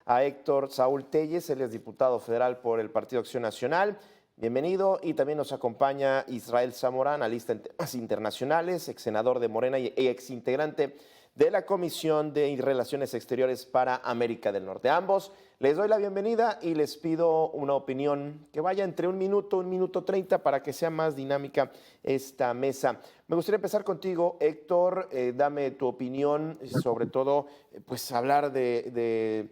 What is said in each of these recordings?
a Héctor Saúl Telles, él es diputado federal por el Partido Acción Nacional. Bienvenido. Y también nos acompaña Israel Zamora, analista en temas internacionales, ex senador de Morena y ex integrante de la Comisión de Relaciones Exteriores para América del Norte. A ambos les doy la bienvenida y les pido una opinión que vaya entre un minuto 30 para que sea más dinámica esta mesa. Me gustaría empezar contigo, Héctor. Dame tu opinión, sobre todo, pues hablar del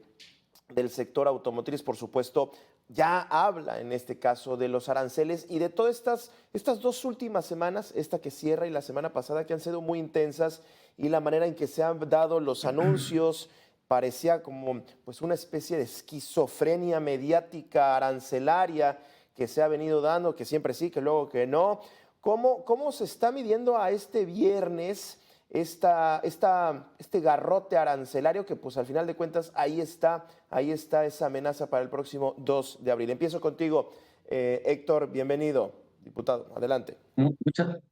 sector automotriz, por supuesto. Ya habla en este caso de los aranceles y de todas estas dos últimas semanas, esta que cierra y la semana pasada, que han sido muy intensas, y la manera en que se han dado los anuncios parecía como pues una especie de esquizofrenia mediática arancelaria que se ha venido dando, que siempre sí, que luego que no. ¿Cómo se está midiendo a este viernes este garrote arancelario que pues al final de cuentas ahí está esa amenaza para el próximo 2 de abril? Empiezo contigo, Héctor, bienvenido, diputado, adelante.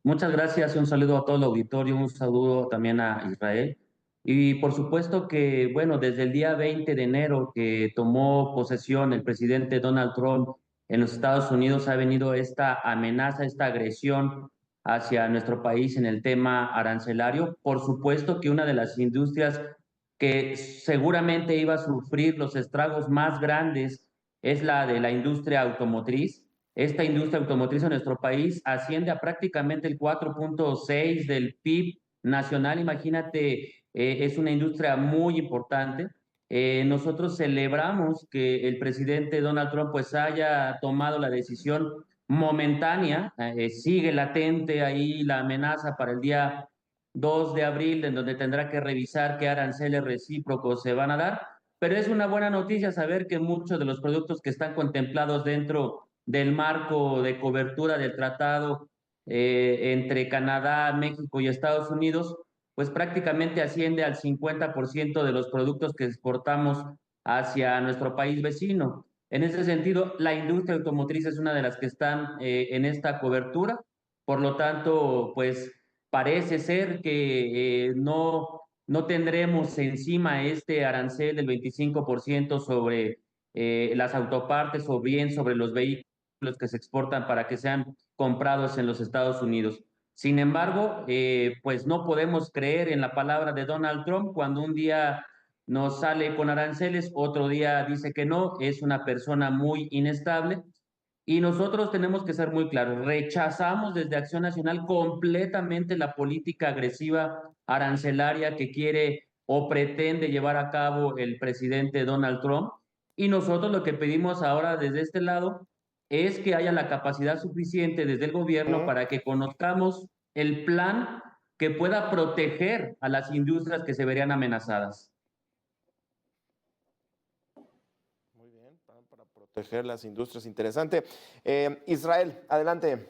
Muchas gracias, un saludo a todo el auditorio, un saludo también a Israel. Y por supuesto que, bueno, desde el día 20 de enero que tomó posesión el presidente Donald Trump en los Estados Unidos, ha venido esta amenaza, esta agresión hacia nuestro país en el tema arancelario. Por supuesto que una de las industrias que seguramente iba a sufrir los estragos más grandes es la de la industria automotriz. Esta industria automotriz en nuestro país asciende a prácticamente el 4.6 del PIB nacional. Imagínate, es una industria muy importante. Nosotros celebramos que el presidente Donald Trump pues haya tomado la decisión momentánea. Sigue latente ahí la amenaza para el día 2 de abril, en donde tendrá que revisar qué aranceles recíprocos se van a dar. Pero es una buena noticia saber que muchos de los productos que están contemplados dentro del marco de cobertura del tratado entre Canadá, México y Estados Unidos, pues prácticamente asciende al 50% de los productos que exportamos hacia nuestro país vecino. En ese sentido, la industria automotriz es una de las que están en esta cobertura. Por lo tanto, pues parece ser que no tendremos encima este arancel del 25% sobre las autopartes o bien sobre los vehículos que se exportan para que sean comprados en los Estados Unidos. Sin embargo, pues no podemos creer en la palabra de Donald Trump cuando un día nos sale con aranceles, otro día dice que no, es una persona muy inestable. Y nosotros tenemos que ser muy claros, rechazamos desde Acción Nacional completamente la política agresiva arancelaria que quiere o pretende llevar a cabo el presidente Donald Trump. Y nosotros lo que pedimos ahora desde este lado es que haya la capacidad suficiente desde el gobierno para que conozcamos el plan que pueda proteger a las industrias que se verían amenazadas. Muy bien, para proteger las industrias, interesante. Israel, adelante.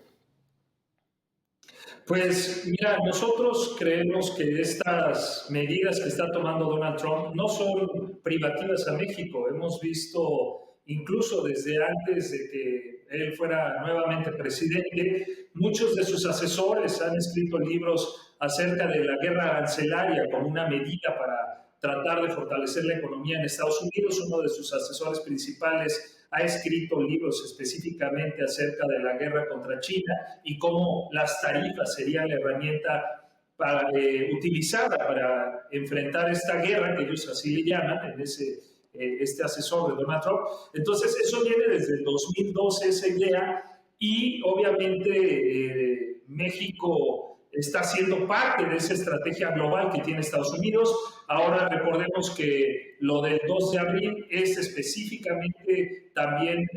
Pues mira, nosotros creemos que estas medidas que está tomando Donald Trump no son privativas a México. Hemos visto, incluso desde antes de que él fuera nuevamente presidente, muchos de sus asesores han escrito libros acerca de la guerra arancelaria como una medida para tratar de fortalecer la economía en Estados Unidos. Uno de sus asesores principales ha escrito libros específicamente acerca de la guerra contra China y cómo las tarifas serían la herramienta utilizada para enfrentar esta guerra, que ellos así le llaman, en este asesor de Donald Trump. Entonces, eso viene desde el 2012, esa idea, y obviamente México está siendo parte de esa estrategia global que tiene Estados Unidos. Ahora recordemos que lo del 2 de abril es específicamente también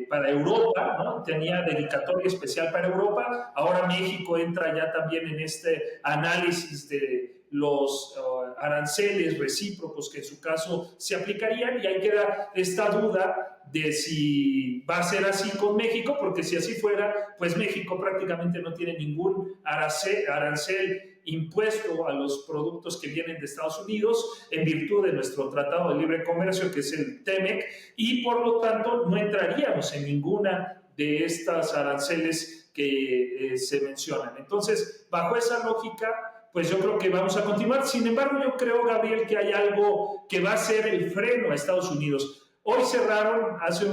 para Europa, ¿no? Tenía dedicatoria especial para Europa. Ahora México entra ya también en este análisis de los aranceles recíprocos que en su caso se aplicarían, y ahí queda esta duda de si va a ser así con México, porque si así fuera, pues México prácticamente no tiene ningún arancel impuesto a los productos que vienen de Estados Unidos en virtud de nuestro Tratado de Libre Comercio, que es el TEMEC, y por lo tanto no entraríamos en ninguna de estas aranceles que se mencionan. Entonces, bajo esa lógica, pues yo creo que vamos a continuar. Sin embargo, yo creo, Gabriel, que hay algo que va a ser el freno a Estados Unidos. Hoy cerraron hace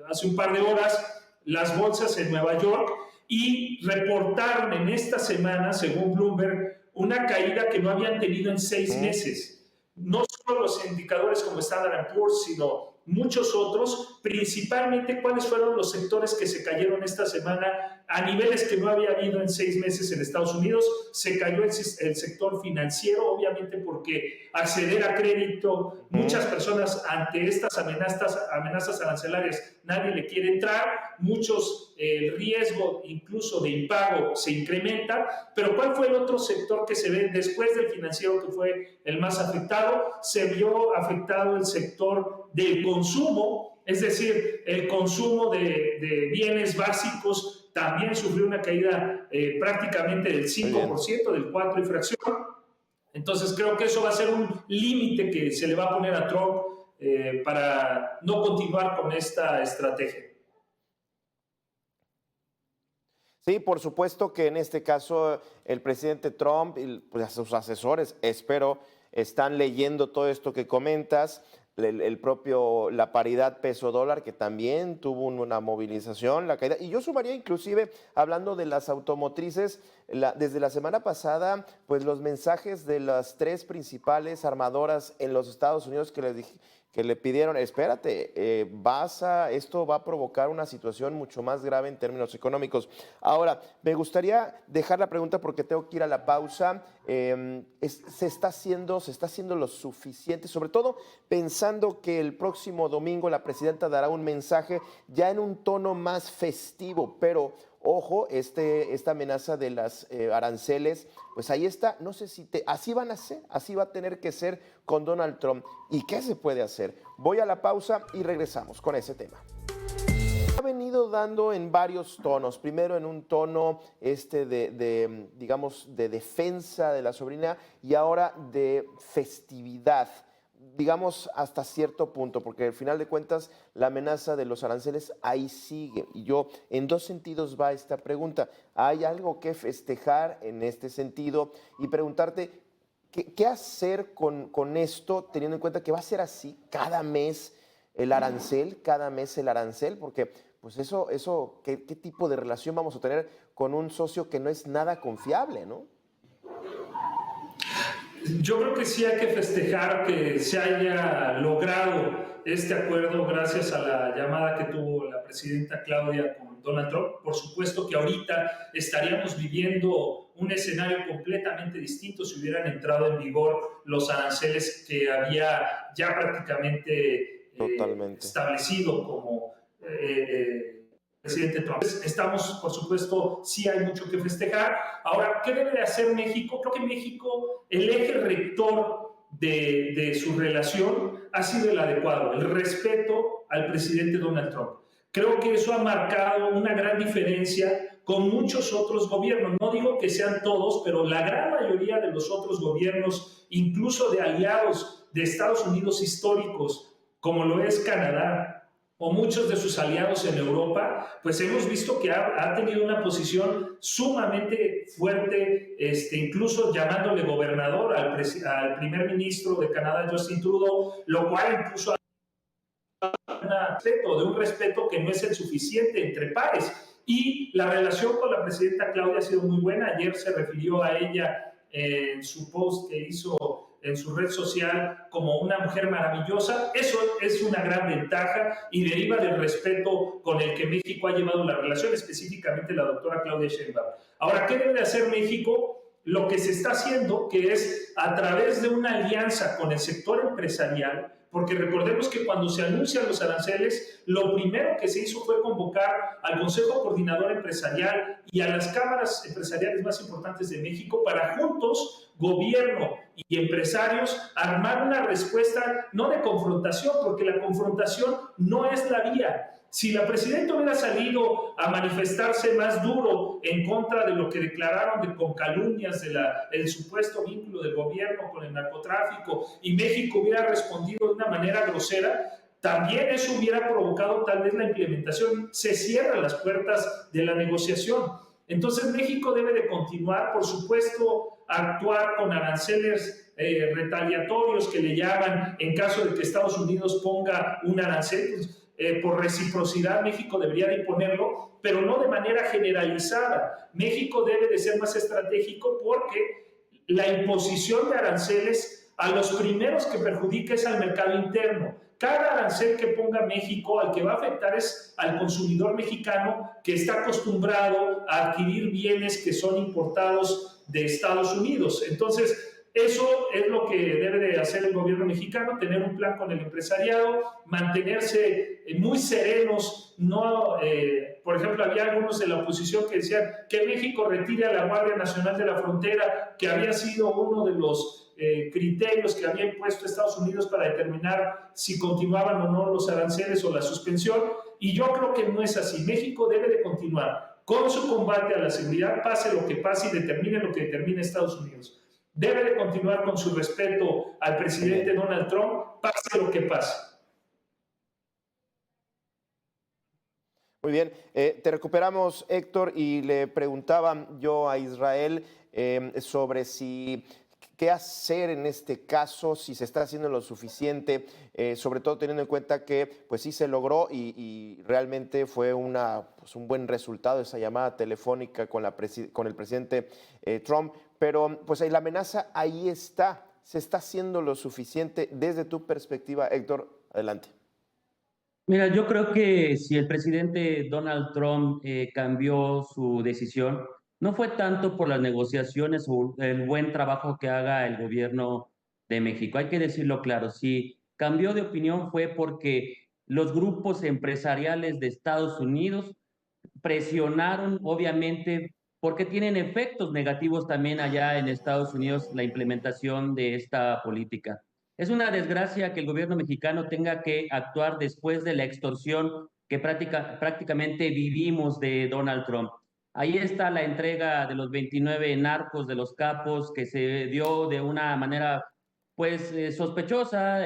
hace un par de horas las bolsas en Nueva York y reportaron en esta semana, según Bloomberg, una caída que no habían tenido en 6 meses. No solo los indicadores como Standard & Poor's, sino muchos otros, principalmente cuáles fueron los sectores que se cayeron esta semana a niveles que no había habido en 6 meses en Estados Unidos. Se cayó el sector financiero, obviamente porque acceder a crédito, muchas personas ante estas amenazas arancelarias, nadie le quiere entrar, el riesgo incluso de impago se incrementa. Pero ¿cuál fue el otro sector que se ve después del financiero, que fue el más afectado? Se vio afectado el sector del consumo, es decir, el consumo de bienes básicos también sufrió una caída prácticamente del 5%, del 4% y fracción. Entonces creo que eso va a ser un límite que se le va a poner a Trump para no continuar con esta estrategia. Sí, por supuesto que en este caso el presidente Trump y pues, sus asesores, espero, están leyendo todo esto que comentas, la paridad peso-dólar, que también tuvo una movilización, la caída. Y yo sumaría inclusive, hablando de las automotrices, desde la semana pasada, pues los mensajes de las 3 principales armadoras en los Estados Unidos que le pidieron, espérate, esto va a provocar una situación mucho más grave en términos económicos. Ahora, me gustaría dejar la pregunta porque tengo que ir a la pausa. ¿Se está haciendo lo suficiente? Sobre todo pensando que el próximo domingo la presidenta dará un mensaje ya en un tono más festivo, pero ojo, esta amenaza de las aranceles, pues ahí está. No sé si así van a ser, así va a tener que ser con Donald Trump. ¿Y qué se puede hacer? Voy a la pausa y regresamos con ese tema. Ha venido dando en varios tonos. Primero en un tono digamos, de defensa de la soberanía y ahora de festividad, digamos hasta cierto punto, porque al final de cuentas la amenaza de los aranceles ahí sigue. Y yo, en 2 sentidos va esta pregunta. ¿Hay algo que festejar en este sentido? Y preguntarte, ¿qué hacer con esto, teniendo en cuenta que va a ser así cada mes el arancel, porque pues ¿qué tipo de relación vamos a tener con un socio que no es nada confiable, ¿no? Yo creo que sí hay que festejar que se haya logrado este acuerdo gracias a la llamada que tuvo la presidenta Claudia con Donald Trump. Por supuesto que ahorita estaríamos viviendo un escenario completamente distinto si hubieran entrado en vigor los aranceles que había ya prácticamente establecido como presidente Trump. Estamos, por supuesto, sí hay mucho que festejar. Ahora, ¿qué debe de hacer México? Creo que México, el eje rector de su relación ha sido el adecuado, el respeto al presidente Donald Trump. Creo que eso ha marcado una gran diferencia con muchos otros gobiernos. No digo que sean todos, pero la gran mayoría de los otros gobiernos, incluso de aliados de Estados Unidos históricos, como lo es Canadá, o muchos de sus aliados en Europa, pues hemos visto que ha tenido una posición sumamente fuerte, incluso llamándole gobernador al primer ministro de Canadá, Justin Trudeau, lo cual incluso de un respeto que no es el suficiente entre pares. Y la relación con la presidenta Claudia ha sido muy buena. Ayer se refirió a ella en su post que hizo en su red social como una mujer maravillosa. Eso es una gran ventaja y deriva del respeto con el que México ha llevado la relación, específicamente la doctora Claudia Sheinbaum. Ahora, ¿qué debe de hacer México? Lo que se está haciendo, que es a través de una alianza con el sector empresarial, porque recordemos que cuando se anuncian los aranceles, lo primero que se hizo fue convocar al Consejo Coordinador Empresarial y a las cámaras empresariales más importantes de México para juntos, gobierno y empresarios, armar una respuesta no de confrontación, porque la confrontación no es la vía. Si la presidenta hubiera salido a manifestarse más duro en contra de lo que declararon con calumnias del supuesto vínculo del gobierno con el narcotráfico y México hubiera respondido de una manera grosera, también eso hubiera provocado tal vez la implementación. Se cierran las puertas de la negociación. Entonces México debe de continuar, por supuesto, a actuar con aranceles retaliatorios que le llaman en caso de que Estados Unidos ponga un arancel. Pues, por reciprocidad México debería de imponerlo, pero no de manera generalizada. México debe de ser más estratégico porque la imposición de aranceles a los primeros que perjudica es al mercado interno. Cada arancel que ponga México al que va a afectar es al consumidor mexicano que está acostumbrado a adquirir bienes que son importados de Estados Unidos. Entonces, eso es lo que debe de hacer el gobierno mexicano, tener un plan con el empresariado, mantenerse muy serenos, no, por ejemplo, había algunos de la oposición que decían que México retire a la Guardia Nacional de la Frontera, que había sido uno de los criterios que había impuesto Estados Unidos para determinar si continuaban o no los aranceles o la suspensión, y yo creo que no es así. México debe de continuar con su combate a la seguridad, pase lo que pase y determine lo que determine Estados Unidos. Debe de continuar con su respeto al presidente Donald Trump, pase lo que pase. Muy bien, te recuperamos, Héctor, y le preguntaba yo a Israel sobre qué hacer en este caso, si se está haciendo lo suficiente, sobre todo teniendo en cuenta que pues sí se logró y realmente fue un buen resultado esa llamada telefónica con el presidente Trump, pero pues la amenaza ahí está. ¿Se está haciendo lo suficiente desde tu perspectiva, Héctor? Adelante. Mira, yo creo que si el presidente Donald Trump cambió su decisión, no fue tanto por las negociaciones o el buen trabajo que haga el gobierno de México. Hay que decirlo claro, si cambió de opinión fue porque los grupos empresariales de Estados Unidos presionaron, obviamente, porque tienen efectos negativos también allá en Estados Unidos la implementación de esta política. Es una desgracia que el gobierno mexicano tenga que actuar después de la extorsión que prácticamente vivimos de Donald Trump. Ahí está la entrega de los 29 narcos de los capos que se dio de una manera pues sospechosa,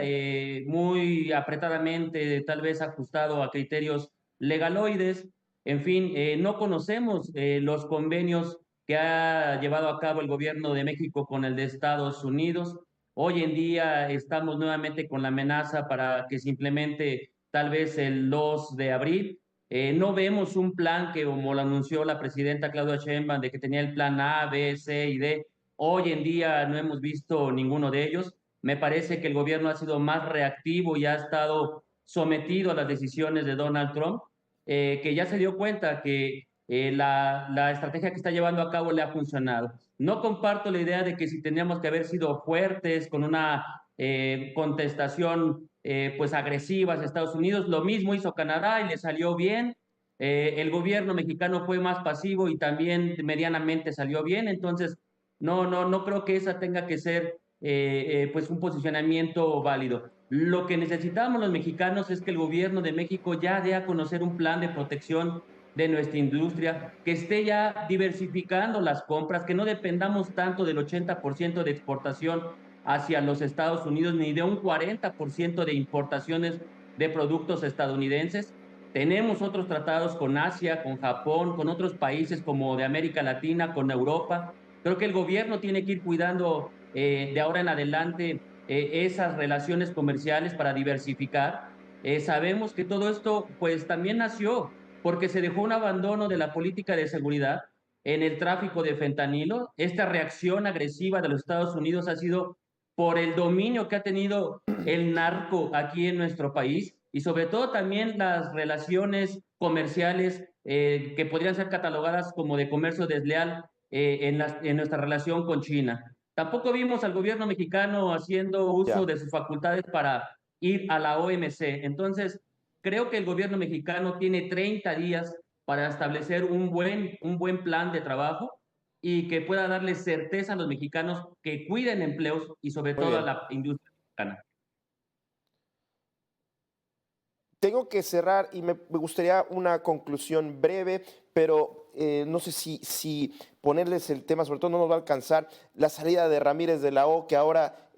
muy apretadamente, tal vez ajustado a criterios legaloides. En fin, no conocemos los convenios que ha llevado a cabo el gobierno de México con el de Estados Unidos. Hoy en día estamos nuevamente con la amenaza para que se implemente tal vez el 2 de abril. No vemos un plan que, como lo anunció la presidenta Claudia Sheinbaum, de que tenía el plan A, B, C y D. Hoy en día no hemos visto ninguno de ellos. Me parece que el gobierno ha sido más reactivo y ha estado sometido a las decisiones de Donald Trump, que ya se dio cuenta que la estrategia que está llevando a cabo le ha funcionado. No comparto la idea de que si teníamos que haber sido fuertes con una contestación pues agresiva a Estados Unidos, lo mismo hizo Canadá y le salió bien. El gobierno mexicano fue más pasivo y también medianamente salió bien, entonces no creo que esa tenga que ser pues un posicionamiento válido. Lo que necesitamos los mexicanos es que el gobierno de México ya dé a conocer un plan de protección de nuestra industria, que esté ya diversificando las compras, que no dependamos tanto del 80% de exportación hacia los Estados Unidos, ni de un 40% de importaciones de productos estadounidenses. Tenemos otros tratados con Asia, con Japón, con otros países como de América Latina, con Europa. Creo que el gobierno tiene que ir cuidando de ahora en adelante esas relaciones comerciales para diversificar. Sabemos que todo esto pues también nació porque se dejó un abandono de la política de seguridad en el tráfico de fentanilo. Esta reacción agresiva de los Estados Unidos ha sido por el dominio que ha tenido el narco aquí en nuestro país y sobre todo también las relaciones comerciales que podrían ser catalogadas como de comercio desleal en nuestra relación con China. Tampoco vimos al gobierno mexicano haciendo uso Ya. de sus facultades para ir a la OMC. Entonces, creo que el gobierno mexicano tiene 30 días para establecer un buen plan de trabajo y que pueda darle certeza a los mexicanos que cuiden empleos y sobre Muy todo a bien. la industria mexicana. Tengo que cerrar y me gustaría una conclusión breve, pero no sé si ponerles el tema, sobre todo no nos va a alcanzar, la salida de Ramírez de la O, que ahora,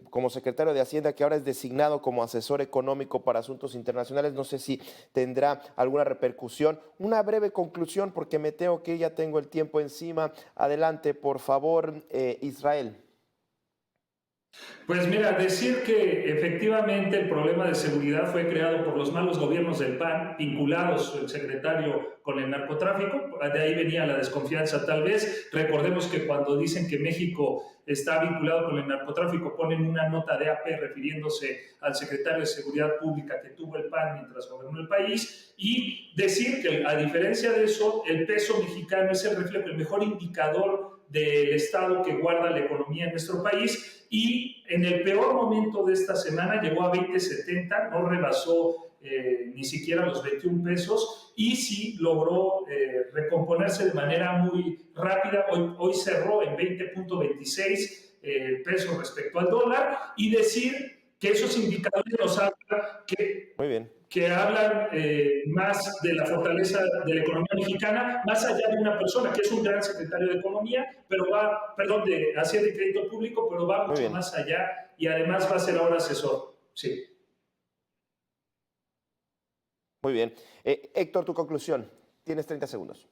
como secretario de Hacienda, que ahora es designado como asesor económico para asuntos internacionales, no sé si tendrá alguna repercusión. Una breve conclusión, porque me tengo que ir, ya tengo el tiempo encima. Adelante, por favor, Israel. Pues mira, decir que efectivamente el problema de seguridad fue creado por los malos gobiernos del PAN, vinculados el secretario con el narcotráfico, de ahí venía la desconfianza tal vez. Recordemos que cuando dicen que México está vinculado con el narcotráfico, ponen una nota de AP refiriéndose al secretario de Seguridad Pública que tuvo el PAN mientras gobernó el país, y decir que a diferencia de eso, el peso mexicano es el reflejo, el mejor indicador del estado que guarda la economía en nuestro país, y en el peor momento de esta semana llegó a 20.70, no rebasó ni siquiera los 21 pesos, y sí logró recomponerse de manera muy rápida. Hoy cerró en 20.26 pesos respecto al dólar, y decir que esos indicadores nos hablan Muy bien. que hablan más de la fortaleza de la economía mexicana, más allá de una persona que es un gran secretario de Economía, pero de Hacienda y Crédito Público, pero va mucho más allá, y además va a ser ahora asesor. Sí. Muy bien. Héctor, tu conclusión. Tienes 30 segundos.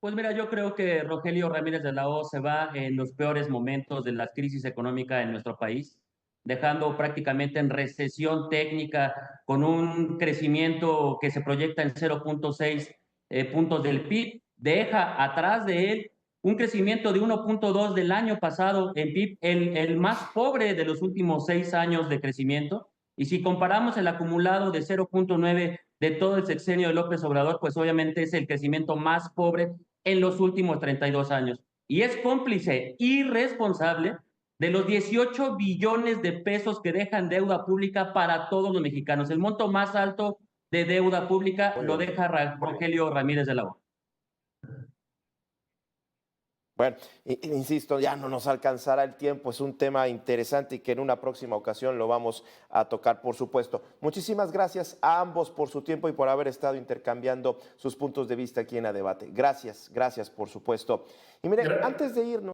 Pues mira, yo creo que Rogelio Ramírez de la O se va en los peores momentos de la crisis económica en nuestro país, dejando prácticamente en recesión técnica, con un crecimiento que se proyecta en 0.6 puntos del PIB. Deja atrás de él un crecimiento de 1.2 del año pasado en PIB, el más pobre de los últimos 6 años de crecimiento. Y si comparamos el acumulado de 0.9 de todo el sexenio de López Obrador, pues obviamente es el crecimiento más pobre en los últimos 32 años. Y es cómplice irresponsable de los 18 billones de pesos que dejan deuda pública para todos los mexicanos. El monto más alto de deuda pública lo deja Rogelio Ramírez de la O. Bueno, insisto, ya no nos alcanzará el tiempo, es un tema interesante y que en una próxima ocasión lo vamos a tocar, por supuesto. Muchísimas gracias a ambos por su tiempo y por haber estado intercambiando sus puntos de vista aquí en A Debate. Gracias, gracias, por supuesto. Y miren, antes de irnos...